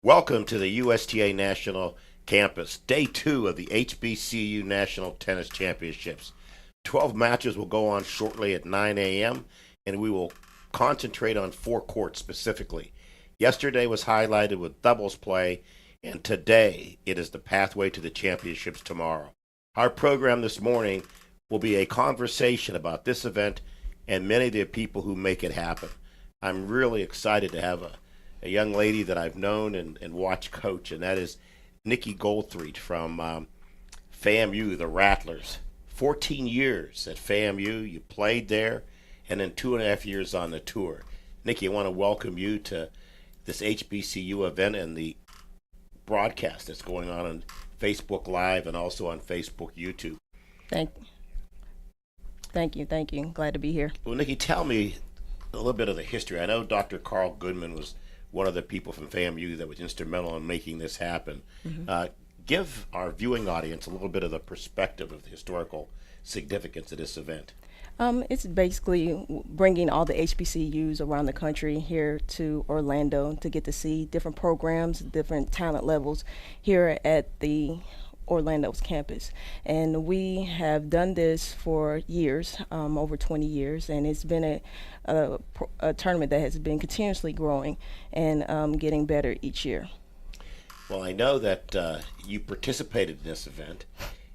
Welcome to the USTA National Campus, day 2 of the HBCU National Tennis Championships. 12 matches will go on shortly at 9 a.m., and we will concentrate on 4 courts specifically. Yesterday was highlighted with doubles play, and today it is the pathway to the championships tomorrow. Our program this morning will be a conversation about this event and many of the people who make it happen. I'm really excited to have a young lady that I've known and watched coach, and that is Nikki Goldthreet from FAMU, the Rattlers. 14 years at FAMU, you played there, and then 2.5 years on the tour. Nikki, I want to welcome you to this HBCU event and the broadcast that's going on Facebook Live and also on Facebook, YouTube. Thank you. Glad to be here. Well, Nikki, tell me a little bit of the history. I know Dr. Carl Goodman was one of the people from FAMU that was instrumental in making this happen. Give our viewing audience a little bit of the perspective of the historical significance of this event. It's basically bringing all the HBCUs around the country here to Orlando to get to see different programs, different talent levels here at the Orlando's campus. And we have done this for years, over 20 years, and it's been a tournament that has been continuously growing and getting better each year. Well, I know that you participated in this event,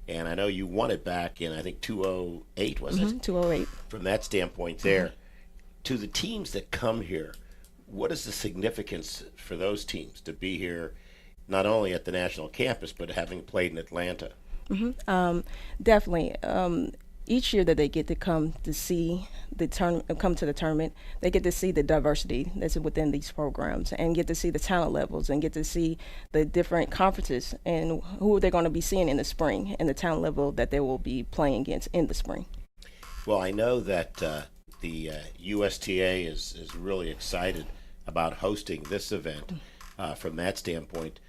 and I know you won it back in, I think, 2008, was it? 208. From that standpoint there, to the teams that come here, what is the significance for those teams to be here not only at the national campus, but having played in Atlanta? Definitely. Each year that they get to come to see come to the tournament, they get to see the diversity that's within these programs and get to see the talent levels and get to see the different conferences and who they're going to be seeing in the spring and the talent level that they will be playing against in the spring. Well, I know that the USTA is really excited about hosting this event from that standpoint.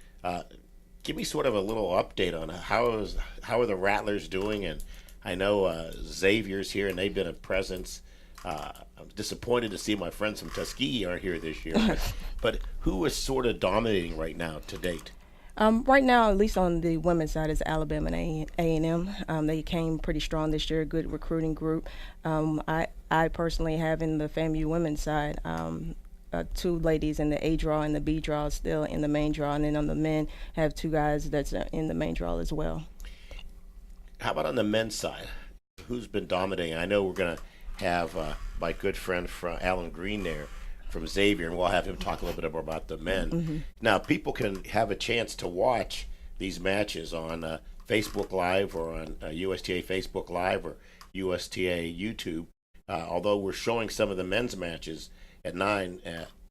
Give me sort of a little update on how are the Rattlers doing, and I know Xavier's here and they've been a presence. I'm disappointed to see my friends from Tuskegee aren't here this year, but who is sort of dominating right now to date? Right now, at least on the women's side, is Alabama and A&M. They came pretty strong this year, good recruiting group. I personally have in the FAMU women's side 2 ladies in the A draw and the B draw still in the main draw, and then on the men have 2 guys that's in the main draw as well. How about on the men's side? Who's been dominating? I know we're going to have my good friend from Alan Green there from Xavier, and we'll have him talk a little bit more about the men. Now, people can have a chance to watch these matches on Facebook Live or on USTA Facebook Live or USTA YouTube. Although we're showing some of the men's matches at 9,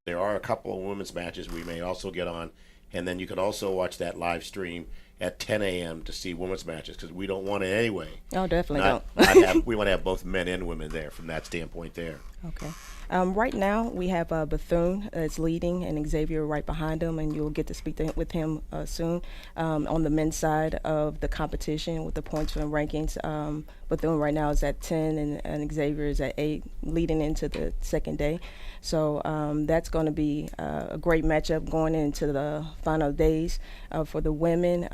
there are a couple of women's matches we may also get on, and then you can also watch that live stream at 10 a.m. to see women's matches, because we don't want it anyway. Oh, definitely don't. We want to have both men and women there from that standpoint there. Okay. Right now, we have Bethune that's leading and Xavier right behind him, and you'll get to speak with him soon. On the men's side of the competition with the points and rankings, Bethune right now is at 10 and Xavier is at 8, leading into the second day. So that's going to be a great matchup going into the final days. For the women,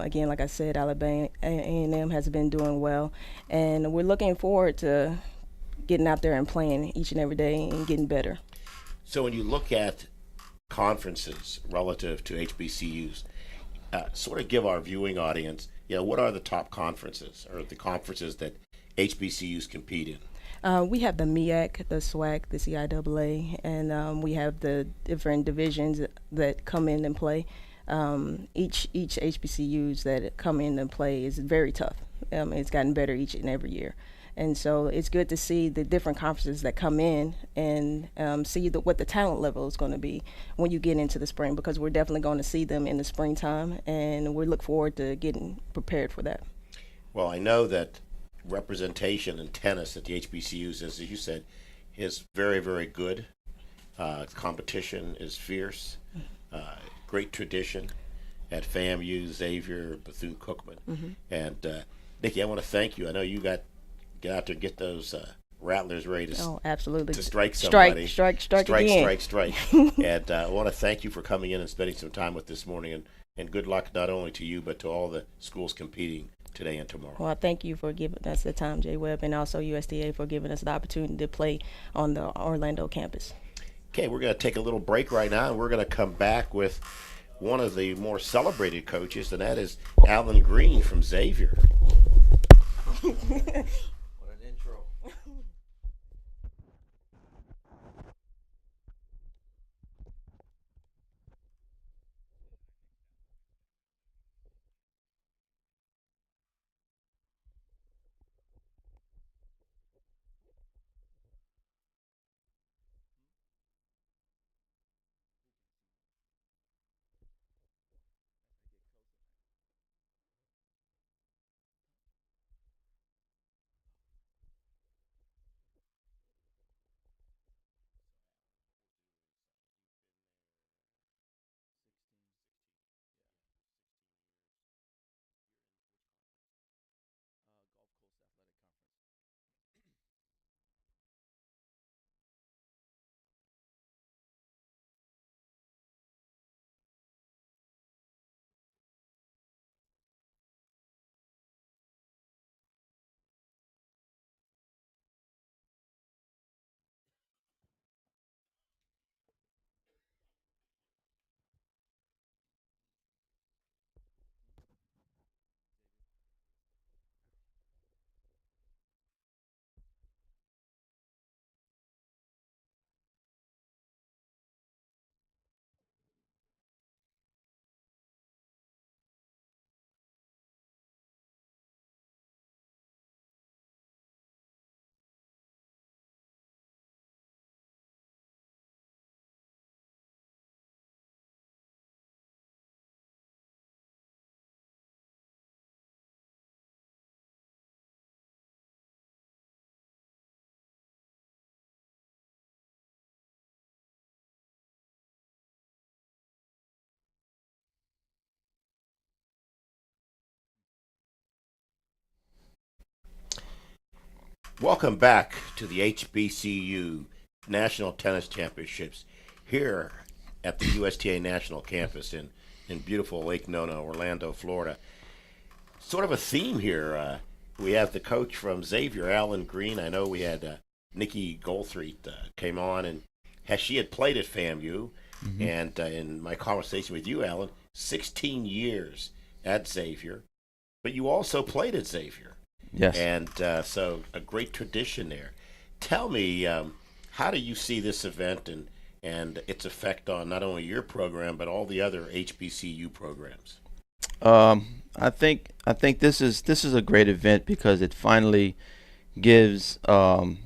again, like I said, Alabama A&M has been doing well, and we're looking forward to getting out there and playing each and every day and getting better. So when you look at conferences relative to HBCUs, sort of give our viewing audience, what are the top conferences or the conferences that HBCUs compete in? We have the MEAC, the SWAC, the CIAA, and we have the different divisions that come in and play. Each HBCUs that come in and play is very tough. It's gotten better each and every year. And so it's good to see the different conferences that come in and see what the talent level is going to be when you get into the spring, because we're definitely going to see them in the springtime, and we look forward to getting prepared for that. Well, I know that representation in tennis at the HBCUs, as you said, is very, very good. Competition is fierce. Great tradition at FAMU, Xavier, Bethune-Cookman. And Nikki, I want to thank you. I know you get out there and get those Rattlers ready Oh, absolutely. to strike somebody. Strike again. Strike. And I want to thank you for coming in and spending some time with this morning. And good luck not only to you, but to all the schools competing today and tomorrow. Well, thank you for giving us the time, Jay Webb, and also USTA for giving us the opportunity to play on the Orlando campus. Okay, we're going to take a little break right now, and we're going to come back with one of the more celebrated coaches, and that is Alan Green from Xavier. What an intro. Welcome back to the HBCU National Tennis Championships here at the USTA National Campus in beautiful Lake Nona, Orlando, Florida. Sort of a theme here. We have the coach from Xavier, Alan Green. I know we had Nikki Goldthreet came on, and she had played at FAMU. Mm-hmm. And in my conversation with you, Alan, 16 years at Xavier, but you also played at Xavier. Yes. And so a great tradition there. Tell me, how do you see this event and its effect on not only your program but all the other HBCU programs? I think this is a great event because it finally gives all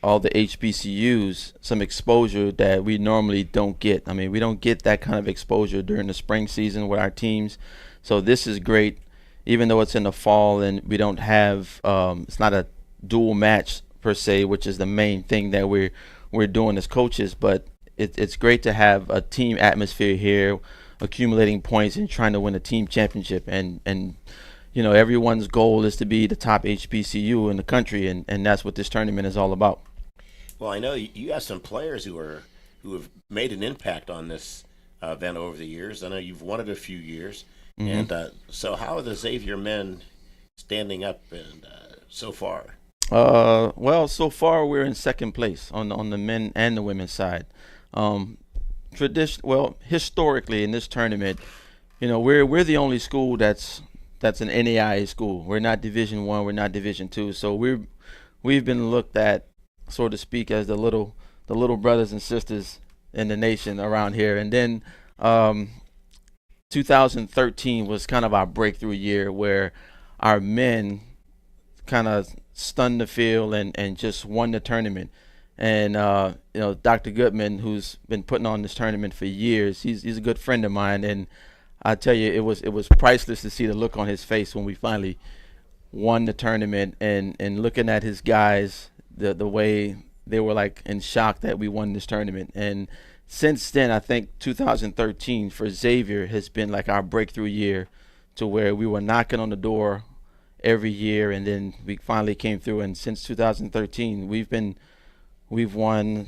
the HBCUs some exposure that we normally don't get. I mean, we don't get that kind of exposure during the spring season with our teams. So this is great, even though it's in the fall and we don't have it's not a dual match per se, which is the main thing that we're doing as coaches. But it's great to have a team atmosphere here, accumulating points and trying to win a team championship. And you know, everyone's goal is to be the top HBCU in the country, and that's what this tournament is all about. Well, I know you have some players who have made an impact on this event over the years. I know you've won it a few years. Mm-hmm. And so how are the Xavier men standing up and so far? Well, so far we're in second place on the men and the women's side. Historically in this tournament, you know, we're the only school that's an NAIA school. We're not Division I, we're not Division II. So we've been looked at, so to speak, as the little brothers and sisters in the nation around here. And then 2013 was kind of our breakthrough year where our men kind of stunned the field and just won the tournament. And you know, Dr. Goodman, who's been putting on this tournament for years, he's a good friend of mine, and I tell you, it was priceless to see the look on his face when we finally won the tournament, and looking at his guys, the way they were like in shock that we won this tournament. And since then, I think 2013 for Xavier has been like our breakthrough year, to where we were knocking on the door every year, and then we finally came through. And since 2013, we've won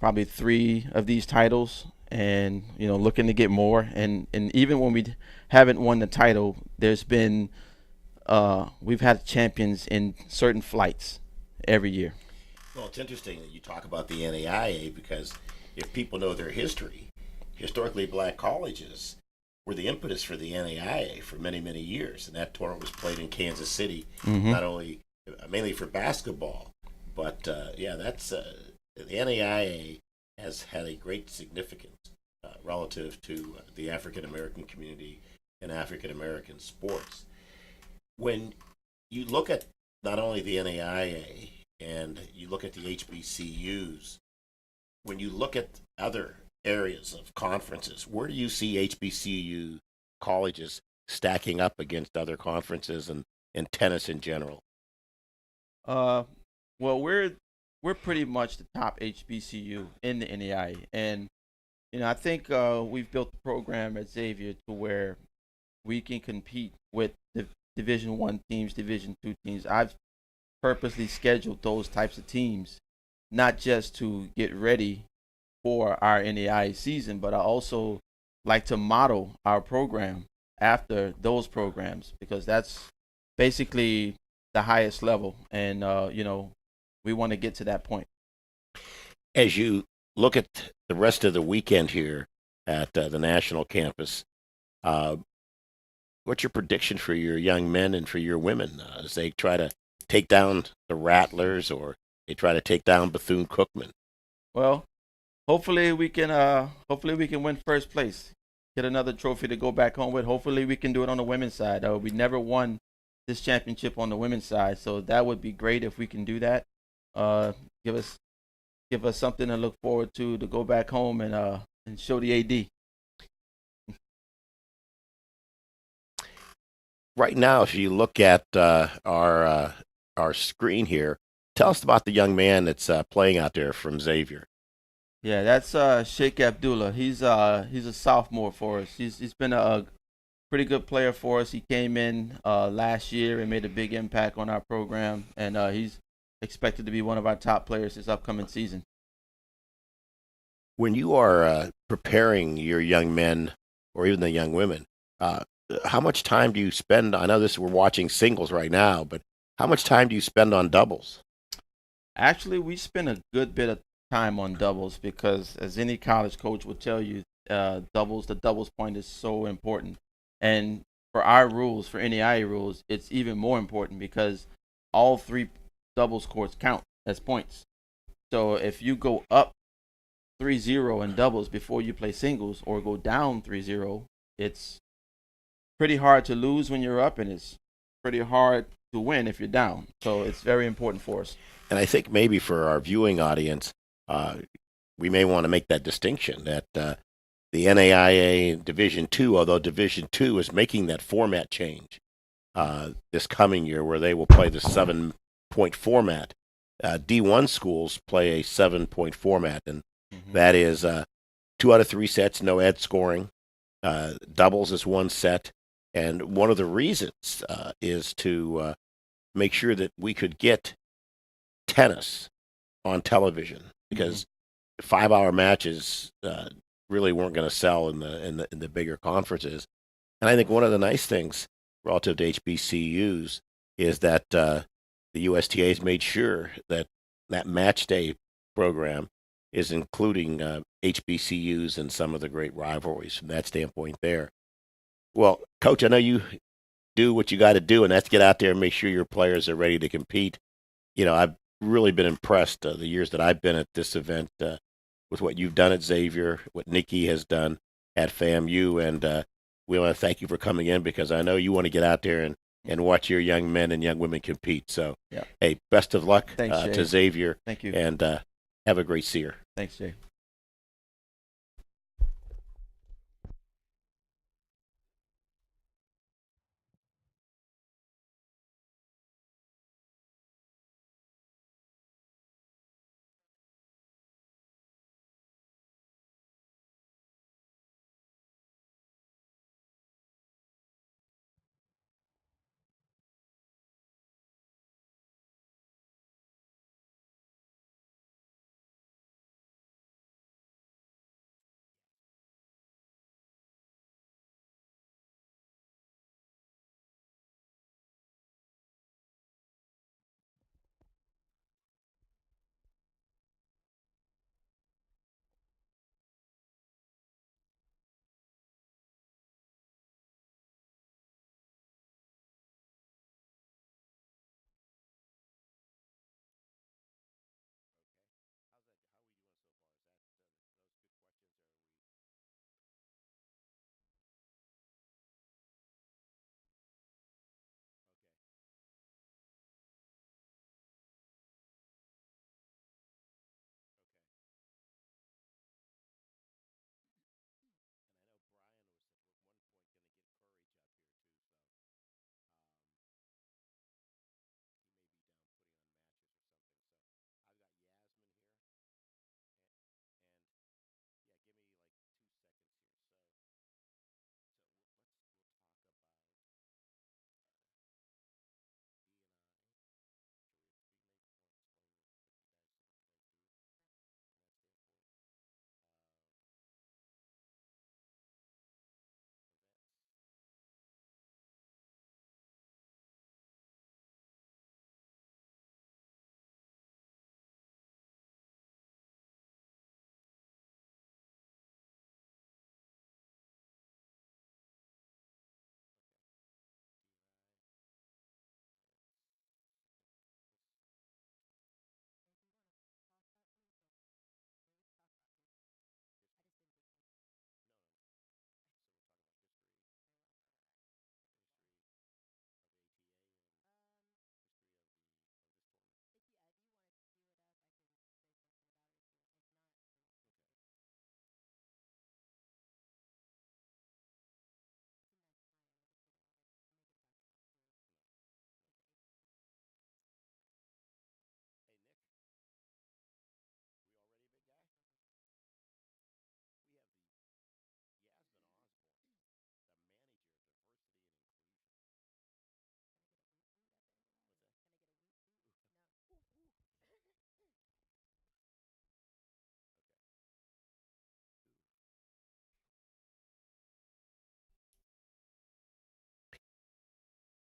probably three of these titles, and looking to get more. And even when we haven't won the title, there's been we've had champions in certain flights every year. Well, it's interesting that you talk about the NAIA because if people know their history, historically black colleges were the impetus for the NAIA for many, many years. And that tournament was played in Kansas City, Hmm. not only mainly for basketball, but yeah, that's the NAIA has had a great significance relative to the African American community and African American sports. When you look at not only the NAIA and you look at the HBCUs, when you look at other areas of conferences, where do you see HBCU colleges stacking up against other conferences and tennis in general? Uh, well, we're pretty much the top HBCU in the NAIA, and I think we've built the program at Xavier to where we can compete with the Division 1 teams, Division 2 teams. I've purposely scheduled those types of teams, not just to get ready for our NAIA season, but I also like to model our program after those programs because that's basically the highest level, and we want to get to that point. As you look at the rest of the weekend here at the national campus, uh, what's your prediction for your young men and for your women as they try to take down the Rattlers or they try to take down Bethune Cookman? Well, hopefully we can win first place, get another trophy to go back home with. Hopefully we can do it on the women's side. We never won this championship on the women's side, so that would be great if we can do that. Uh, give us give us something to look forward to go back home and show the AD. Right now, if you look at our screen here, tell us about the young man that's playing out there from Xavier. Yeah, that's Sheikh Abdullah. He's a sophomore for us. He's been a pretty good player for us. He came in last year and made a big impact on our program, and he's expected to be one of our top players this upcoming season. When you are preparing your young men or even the young women, uh, how much time do you spend? I know this we're watching singles right now, but how much time do you spend on doubles? Actually, we spend a good bit of time on doubles because, as any college coach will tell you, the doubles point is so important. And for our rules, for NAIA rules, it's even more important because all three doubles courts count as points. So if you go up 3-0 in doubles before you play singles or go down 3-0, it's pretty hard to lose when you're up, and it's pretty hard to win if you're down. So it's very important for us. And I think maybe for our viewing audience, uh, we may want to make that distinction that the NAIA Division 2, although Division 2 is making that format change this coming year, where they will play the 7-point format. D1 schools play a 7-point format, and Hmm. that is 2 out of 3 sets, no ed scoring. Doubles is 1 set, and one of the reasons is to make sure that we could get tennis on television Hmm. because 5-hour matches really weren't going to sell in the bigger conferences. And I think one of the nice things relative to HBCUs is that the USTA has made sure that that match day program is including HBCUs and some of the great rivalries from that standpoint there. Well, Coach, I know you do what you got to do, and that's get out there and make sure your players are ready to compete. I've really been impressed the years that I've been at this event with what you've done at Xavier, what Nikki has done at FAMU, and we want to thank you for coming in because I know you want to get out there and watch your young men and young women compete. So, Yeah. hey, best of luck Thanks, Jay. to Xavier, Thank you. and have a great seer. Thanks, Jay.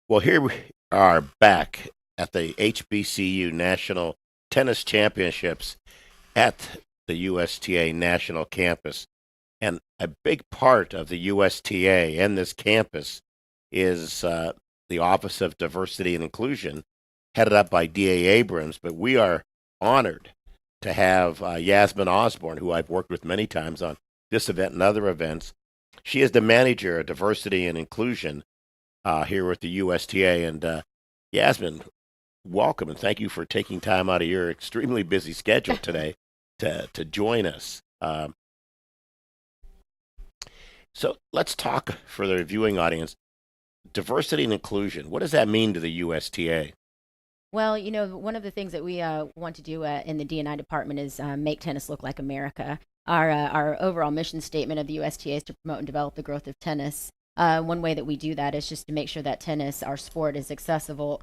Well, here we are back at the HBCU National Tennis Championships at the USTA National Campus. And a big part of the USTA and this campus is the Office of Diversity and Inclusion, headed up by D.A. Abrams. But we are honored to have Yasmin Osborne, who I've worked with many times on this event and other events. She is the manager of diversity and inclusion here at the USTA. And Yasmin, welcome, and thank you for taking time out of your extremely busy schedule today to join us. So let's talk for the viewing audience. Diversity and inclusion. What does that mean to the USTA? Well, one of the things that we want to do in the D&I department is make tennis look like America. Our overall mission statement of the USTA is to promote and develop the growth of tennis. One way that we do that is just to make sure that tennis, our sport, is accessible,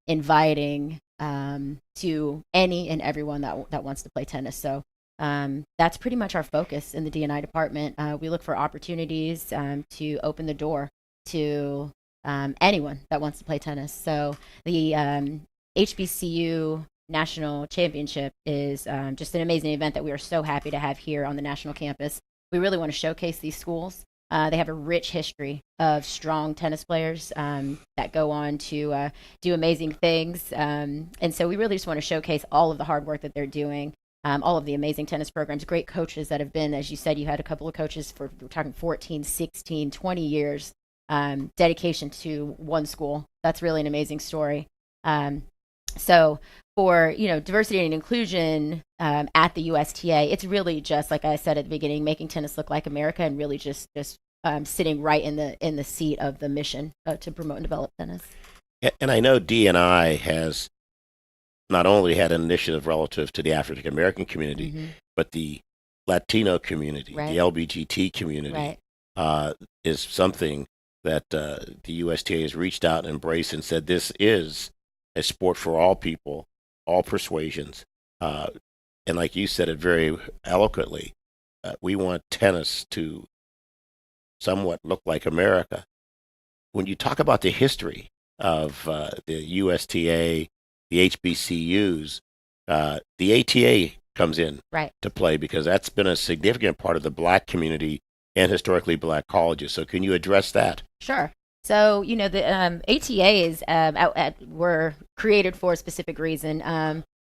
inviting to any and everyone that wants to play tennis. So that's pretty much our focus in the D&I department. We look for opportunities to open the door to anyone that wants to play tennis. So the HBCU National Championship is just an amazing event that we are so happy to have here on the national campus. We really want to showcase these schools. They have a rich history of strong tennis players that go on to do amazing things. And so we really just want to showcase all of the hard work that they're doing, all of the amazing tennis programs, great coaches that have been, as you said, you had a couple of coaches for, we're talking 14, 16, 20 years, dedication to one school. That's really an amazing story. So for, diversity and inclusion at the USTA, it's really just, like I said at the beginning, making tennis look like America, and really just sitting right in the seat of the mission to promote and develop tennis. And I know D&I has not only had an initiative relative to the African American community, Mm-hmm. but the Latino community, Right. the LBGT community, Right. is something that the USTA has reached out and embraced and said this is a sport for all people, all persuasions. And like you said it very eloquently, we want tennis to somewhat look like America. When you talk about the history of the USTA, the HBCUs, the ATA comes in Right. to play because that's been a significant part of the black community and historically black colleges. So can you address that? Sure. So, the ATAs were created for a specific reason.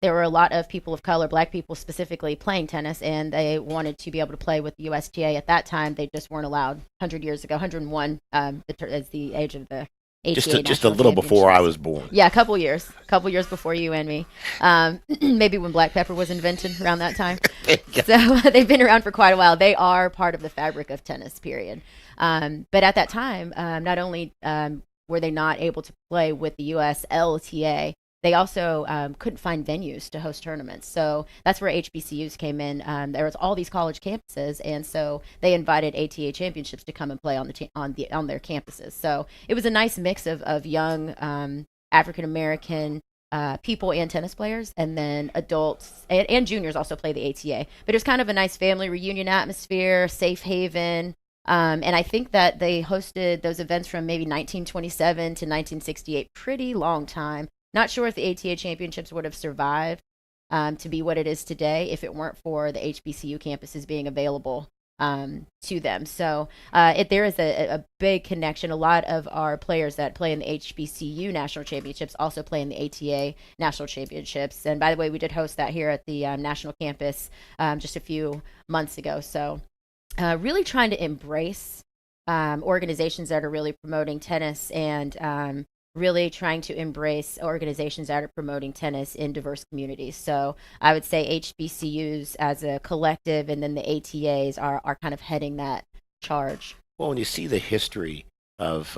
There were a lot of people of color, black people specifically, playing tennis, and they wanted to be able to play with the USTA. At that time, they just weren't allowed. 100 years ago, 101 is the age of the ATA. Just a National little before I Championships. was born. Yeah, a couple years before you and me. Maybe when black pepper was invented around that time. So they've been around for quite a while. They are part of the fabric of tennis, period. But at that time, not only were they not able to play with the USLTA, they also couldn't find venues to host tournaments. So that's where HBCUs came in. There was all these college campuses, and so they invited ATA championships to come and play on their campuses. So it was a nice mix of young African American people and tennis players, and then adults and juniors also play the ATA. But it was kind of a nice family reunion atmosphere, safe haven. And I think that they hosted those events from maybe 1927 to 1968, pretty long time. Not sure if the ATA championships would have survived to be what it is today if it weren't for the HBCU campuses being available to them. So there is a big connection. A lot of our players that play in the HBCU national championships also play in the ATA national championships. And by the way, we did host that here at the national campus just a few months ago. So really trying to embrace organizations that are really promoting tennis, and really trying to embrace organizations that are promoting tennis in diverse communities. So I would say HBCUs as a collective, and then the ATAs are kind of heading that charge. Well, when you see the history of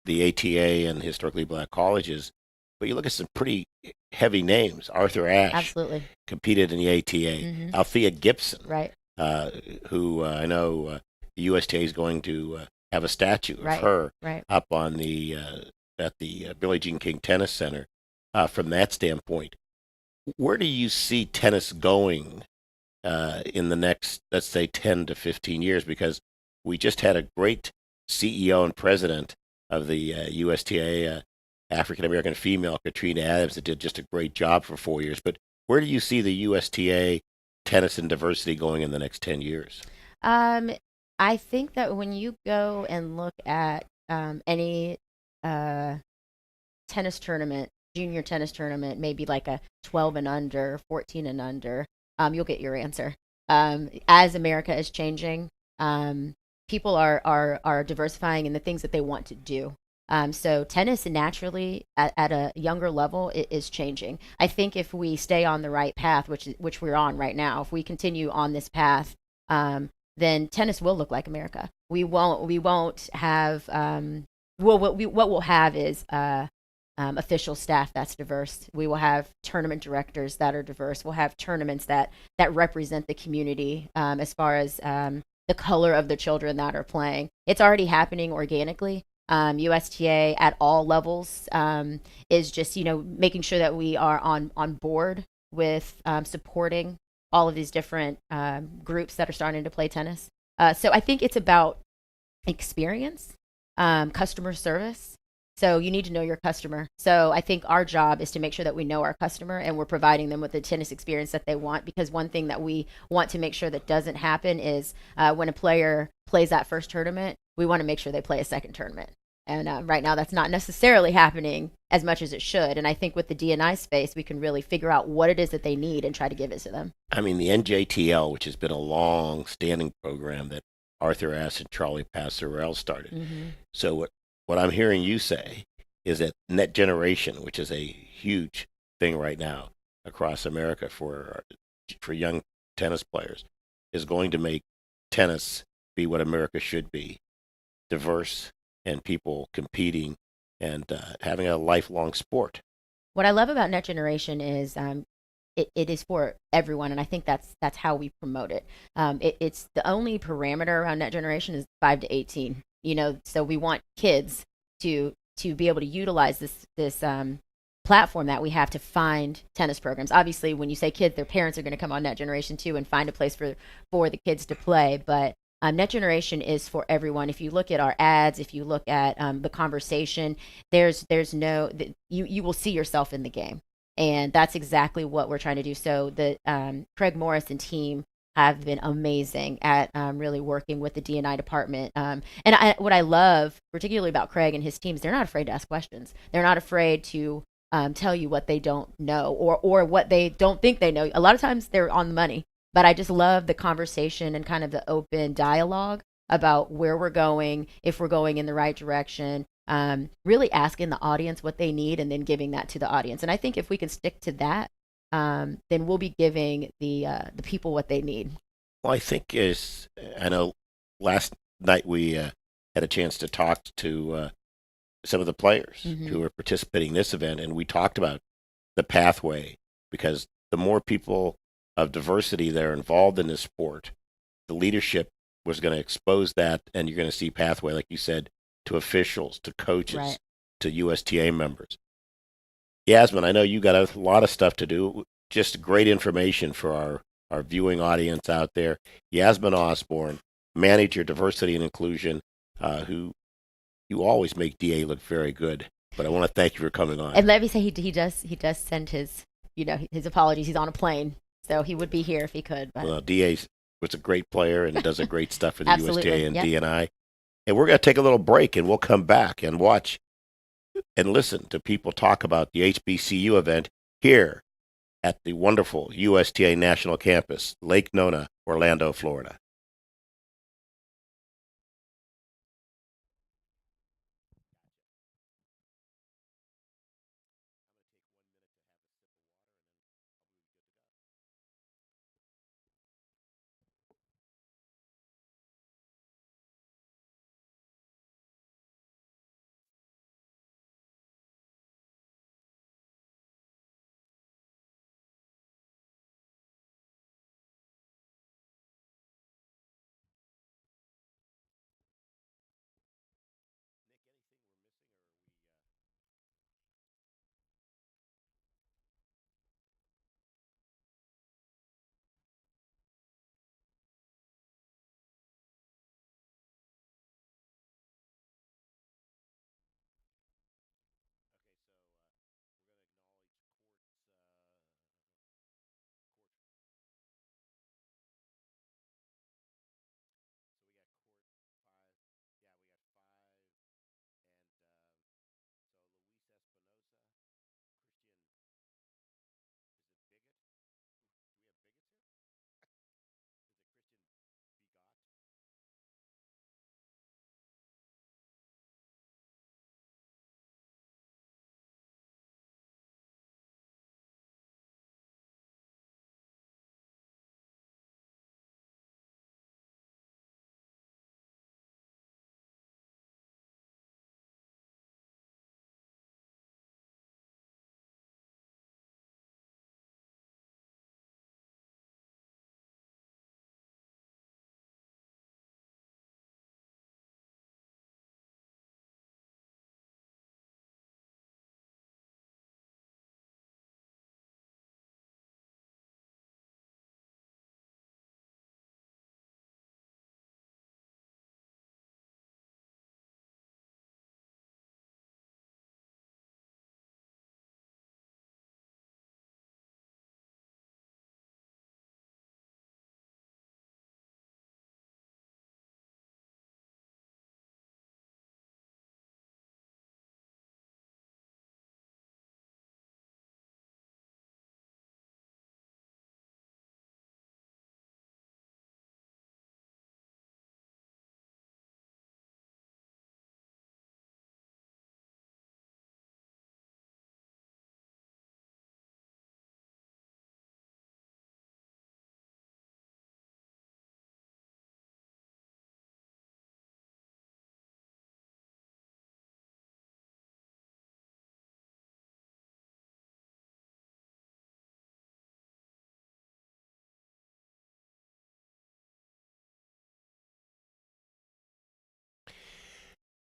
the ATA and historically black colleges, but you look at some pretty heavy names. Arthur Ashe Absolutely. competed in the ATA. Mhm. Althea Gibson, Right. who I know the USTA is going to have a statue of Right. her Right. up on the at the Billie Jean King Tennis Center. From that standpoint, where do you see tennis going in the next, let's say, 10 to 15 years? Because we just had a great CEO and president of the USTA African American female, Katrina Adams, that did just a great job for 4 years. But where do you see the USTA tennis and diversity going in the next 10 years? Um, I think that when you go and look at any uh, tennis tournament, junior tennis tournament, maybe like a 12 and under, 14 and under, you'll get your answer. As America is changing, people are diversifying in the things that they want to do. So tennis naturally at a younger level is changing. I think if we stay on the right path, which we're on right now, if we continue on this path, then tennis will look like America. We won't have well, what we'll have is official staff that's diverse. We will have tournament directors that are diverse. We'll have tournaments that represent the community as far as the color of the children that are playing. It's already happening organically. USTA at all levels is just making sure that we are on board with supporting all of these different groups that are starting to play tennis. So I think it's about experience, customer service. So you need to know your customer. So I think our job is to make sure that we know our customer and we're providing them with the tennis experience that they want. Because one thing that we want to make sure that doesn't happen is when a player plays that first tournament, we want to make sure they play a second tournament. And right now, that's not necessarily happening as much as it should. And I think with the D&I space, we can really figure out what it is that they need and try to give it to them. I mean, the NJTL, which has been a long-standing program that Arthur Ashe and Charlie Passerell started. Mm-hmm. So what I'm hearing you say is that Net Generation, which is a huge thing right now across America for young tennis players, is going to make tennis be what America should be: diverse and people competing and having a lifelong sport. What I love about Net Generation is it is for everyone, and I think that's how we promote it. It's the only parameter around Net Generation is 5 to 18. So we want kids to be able to utilize this platform that we have to find tennis programs. Obviously, when you say kids, their parents are going to come on Net Generation too and find a place for the kids to play. But Net Generation is for everyone. If you look at our ads, if you look at the conversation, there's no you will see yourself in the game, and that's exactly what we're trying to do. So the Craig Morris and team have been amazing at really working with the D&I department. And what I love particularly about Craig and his teams, they're not afraid to ask questions. They're not afraid to tell you what they don't know or what they don't think they know. A lot of times they're on the money. But I just love the conversation and kind of the open dialogue about where we're going, if we're going in the right direction, really asking the audience what they need and then giving that to the audience. And I think if we can stick to that, then we'll be giving the people what they need. Well, I know last night we had a chance to talk to some of the players who are participating in this event, and we talked about the pathway, because the more people of diversity that are involved in this sport, the leadership was going to expose that, and you're going to see pathway, like you said, to officials, to coaches, Right. to USTA members. Yasmin, I know you got a lot of stuff to do. Just great information for our viewing audience out there. Yasmin Osborne, manager diversity and inclusion, who you always make DA look very good. But I want to thank you for coming on. And let me say he does send his his apologies. He's on a plane, so he would be here if he could. But Well, DA was a great player and does a great stuff for the Absolutely, USTA and yep. D&I. And we're going to take a little break, and we'll come back and watch and listen to people talk about the HBCU event here at the wonderful USTA National Campus, Lake Nona, Orlando, Florida.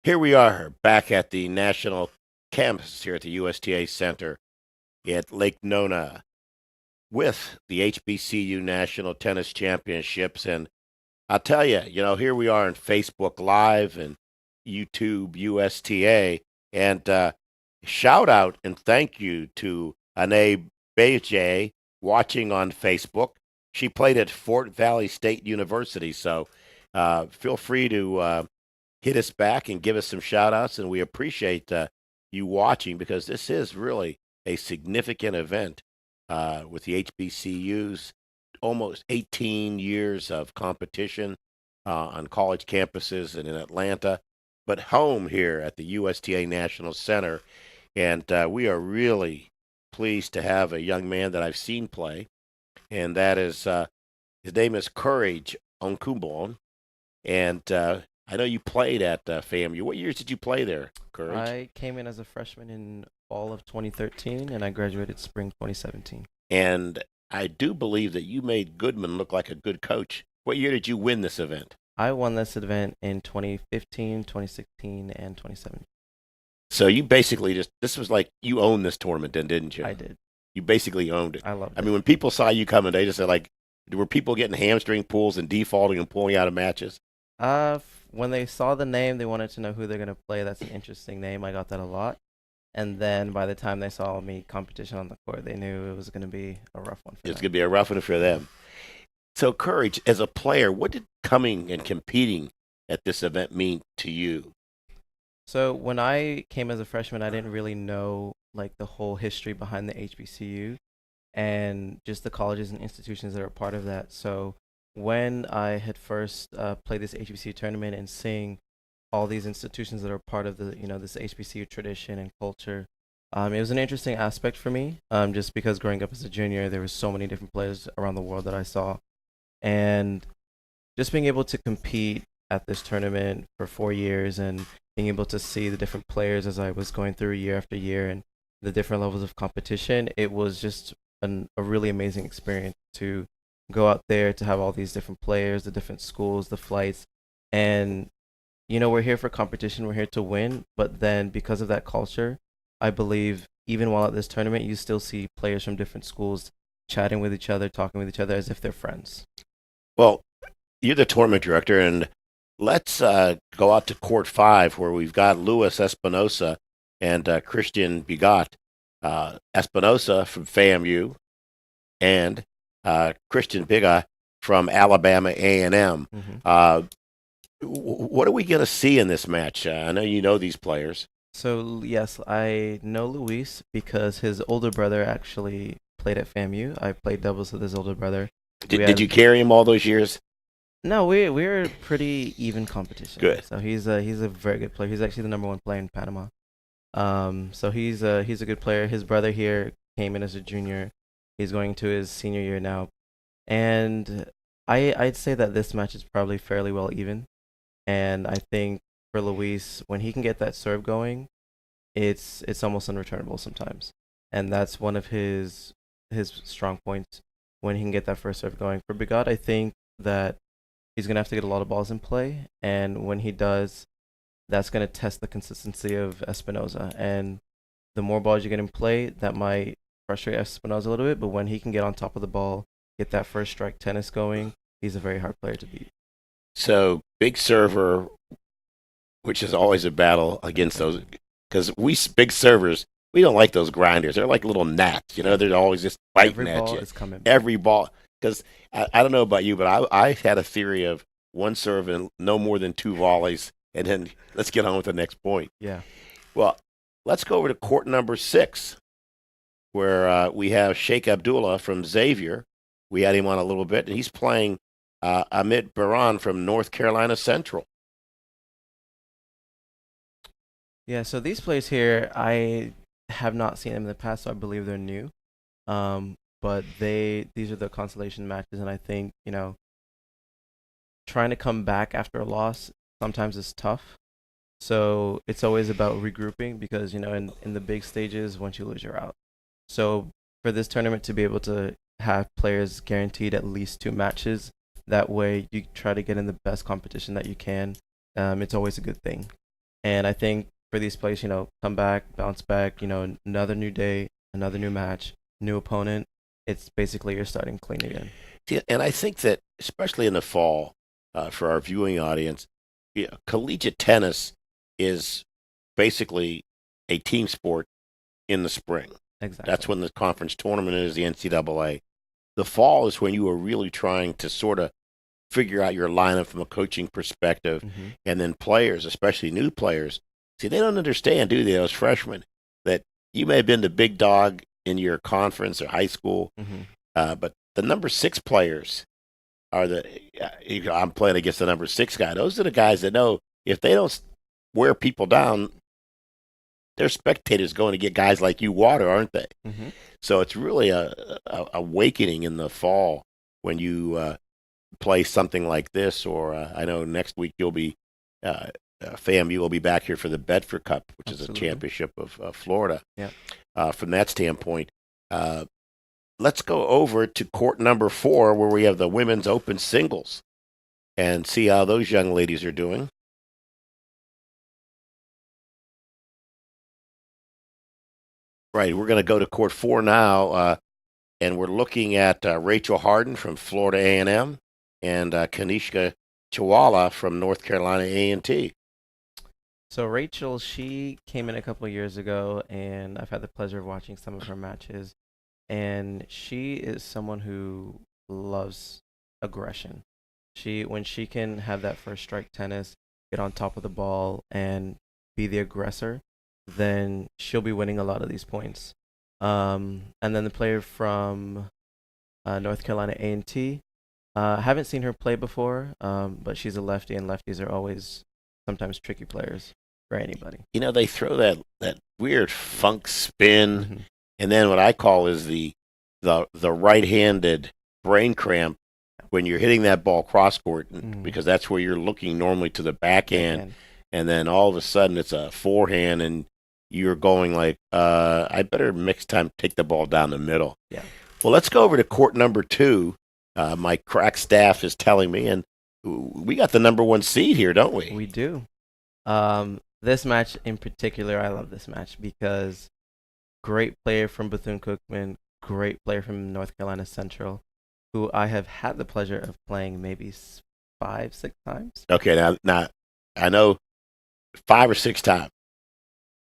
Here we are back at the national campus here at the USTA Center at Lake Nona with the HBCU National Tennis Championships. And I'll tell you, here we are on Facebook Live and YouTube USTA. And shout out and thank you to Ane Beje watching on Facebook. She played at Fort Valley State University. So feel free to hit us back and give us some shout outs. And we appreciate you watching, because this is really a significant event with the HBCUs. Almost 18 years of competition on college campuses and in Atlanta, but home here at the USTA National Center. And we are really pleased to have a young man that I've seen play, and that is his name is Courage Onkumbon. And I know you played at FAMU. What years did you play there, Courage? I came in as a freshman in fall of 2013, and I graduated spring 2017. And I do believe that you made Goodman look like a good coach. What year did you win this event? I won this event in 2015, 2016, and 2017. So you basically this was like you owned this tournament then, didn't you? I did. You basically owned it. I loved it. I mean, when people saw you coming, they just said, like, were people getting hamstring pulls and defaulting and pulling out of matches? When they saw the name, they wanted to know who they're going to play. That's an interesting name. I got that a lot. And then by the time they saw me competition on the court, they knew it was going to be a rough one for them. It's going to be a rough one for them. So, Courage, as a player, what did coming and competing at this event mean to you? So when I came as a freshman, I didn't really know like the whole history behind the HBCU and just the colleges and institutions that are part of that. So when I had first played this HBCU tournament and seeing all these institutions that are part of the this HBCU tradition and culture, it was an interesting aspect for me. Just because growing up as a junior, there were so many different players around the world that I saw, and just being able to compete at this tournament for 4 years and being able to see the different players as I was going through year after year and the different levels of competition, it was just a really amazing experience to go out there, to have all these different players, the different schools, the flights. And, we're here for competition, we're here to win. But then because of that culture, I believe even while at this tournament, you still see players from different schools chatting with each other, talking with each other as if they're friends. Well, you're the tournament director, and let's go out to Court 5, where we've got Luis Espinosa and Christian Bigot. Espinosa from FAMU and Christian Bigot from Alabama A&M. Mm-hmm. What are we going to see in this match? I know you know these players. So, yes, I know Luis because his older brother actually played at FAMU. I played doubles with his older brother. Did you carry him all those years? No, we're pretty even competition. Good. So he's a very good player. He's actually the number one player in Panama. So he's a good player. His brother here came in as a junior. He's going to his senior year now, and I'd say that this match is probably fairly well even. And I think for Luis, when he can get that serve going, it's almost unreturnable sometimes, and that's one of his strong points when he can get that first serve going. For Bigot, I think that he's going to have to get a lot of balls in play, and when he does, that's going to test the consistency of Espinosa. And the more balls you get in play, that might frustrate Espinosa a little bit, but when he can get on top of the ball, get that first strike tennis going, he's a very hard player to beat. So, big server, which is always a battle against those, because we big servers, we don't like those grinders. They're like little gnats, They're always just biting at you. Every ball is coming. Every ball. Because I don't know about you, but I had a theory of one serve and no more than 2 volleys, and then let's get on with the next point. Yeah. Well, let's go over to court number 6, where we have Sheikh Abdullah from Xavier. We had him on a little bit, and he's playing Amit Baran from North Carolina Central. Yeah, so these players here, I have not seen them in the past, so I believe they're new. But these are the consolation matches, and I think, trying to come back after a loss sometimes is tough. So it's always about regrouping because, in the big stages, once you lose, you're out. So for this tournament to be able to have players guaranteed at least 2 matches, that way you try to get in the best competition that you can. It's always a good thing. And I think for these players, come back, bounce back, another new day, another new match, new opponent. It's basically you're starting clean again. See, and I think that, especially in the fall, for our viewing audience, collegiate tennis is basically a team sport in the spring. Exactly. That's when the conference tournament is, the NCAA. The fall is when you are really trying to sort of figure out your lineup from a coaching perspective. Mm-hmm. And then players, especially new players, see, they don't understand, do they, those freshmen, that you may have been the big dog in your conference or high school, but the number 6 players are I'm playing against the number 6 guy. Those are the guys that know if they don't wear people down, their spectators going to get guys like you water, aren't they? Mm-hmm. So it's really a awakening in the fall when you play something like this. Or I know next week you'll be FAMU will be back here for the Bedford Cup, which Absolutely. is a championship of Florida. Yeah. From that standpoint, let's go over to court number 4, where we have the women's open singles, and see how those young ladies are doing. Right, we're going to go to court 4 now, and we're looking at Rachel Harden from Florida A&M and Kanishka Chawala from North Carolina A&T. So Rachel, she came in a couple of years ago, and I've had the pleasure of watching some of her matches. And she is someone who loves aggression. When she can have that first strike tennis, get on top of the ball, and be the aggressor, then she'll be winning a lot of these points. And then the player from North Carolina A&T, haven't seen her play before, but she's a lefty, and lefties are always sometimes tricky players for anybody. They throw that weird funk spin, Mm-hmm. and then what I call is the right-handed brain cramp when you're hitting that ball cross court, because that's where you're looking normally to the backhand, and then all of a sudden it's a forehand, and you're going like, I better next time take the ball down the middle. Yeah. Well, let's go over to court number 2. My crack staff is telling me, and we got the number 1 seed here, don't we? We do. This match in particular, I love this match because great player from Bethune-Cookman, great player from North Carolina Central, who I have had the pleasure of playing maybe 5-6 times. Okay, now I know 5 or 6 times.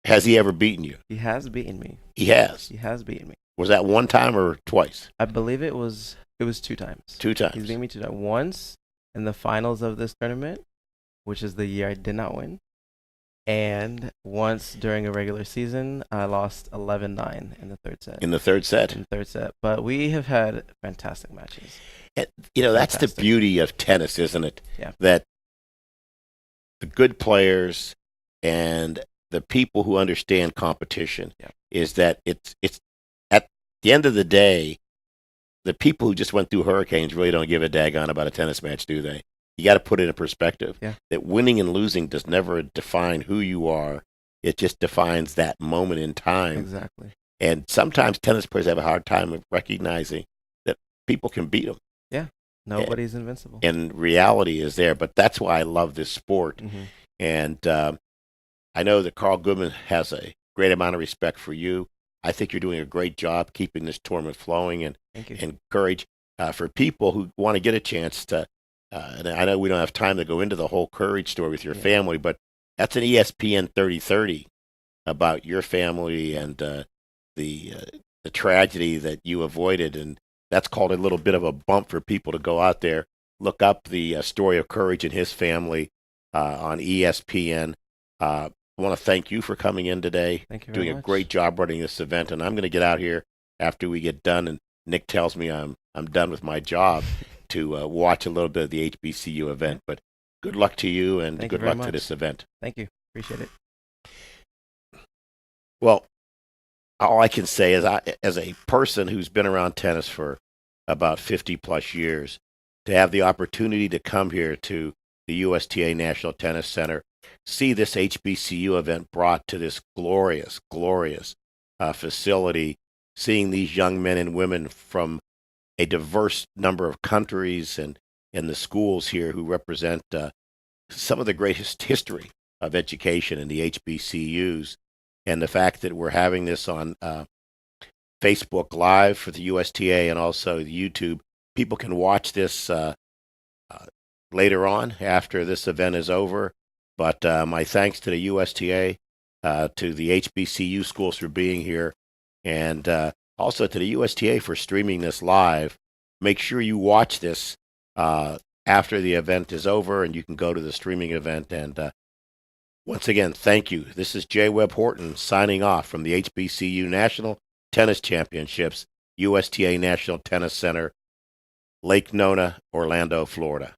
Has he ever beaten you? He has beaten me. He has. He has beaten me. Was that 1 time or twice? I believe it was 2 times. 2 times. He's beaten me 2 times. Once in the finals of this tournament, which is the year I did not win. And once during a regular season, I lost 11-9 in the third set. In the third set. But we have had fantastic matches. And, that's the beauty of tennis, isn't it? Yeah. That the good players and the people who understand competition is that it's at the end of the day, the people who just went through hurricanes really don't give a daggone about a tennis match, do they? You got to put it in perspective. Yeah. That winning and losing does never define who you are. It just defines that moment in time. Exactly. And sometimes tennis players have a hard time of recognizing that people can beat them. Yeah. Nobody's invincible. And reality is there. But that's why I love this sport. Mm-hmm. And I know that Carl Goodman has a great amount of respect for you. I think you're doing a great job keeping this tournament flowing, and Thank you. encourage for people who want to get a chance to. And I know we don't have time to go into the whole courage story with your family, but that's an ESPN 3030 about your family and the tragedy that you avoided, and that's called a little bit of a bump for people to go out there, look up the story of courage and his family on ESPN. I want to thank you for coming in today. Thank you doing very a much. great job running this event, and I'm going to get out here after we get done, and Nick tells me I'm done with my job to watch a little bit of the HBCU event. But good luck to you, and Thank you good very luck to much. this event. Thank you. Appreciate it. Well, all I can say is, as a person who's been around tennis for about 50 plus years, to have the opportunity to come here to the USTA National Tennis Center, see this HBCU event brought to this glorious, glorious facility, seeing these young men and women from a diverse number of countries and the schools here who represent some of the greatest history of education in the HBCUs. And the fact that we're having this on Facebook Live for the USTA and also YouTube, people can watch this later on after this event is over. But my thanks to the USTA, to the HBCU schools for being here, and also to the USTA for streaming this live. Make sure you watch this after the event is over, and you can go to the streaming event. And once again, thank you. This is J. Webb Horton signing off from the HBCU National Tennis Championships, USTA National Tennis Center, Lake Nona, Orlando, Florida.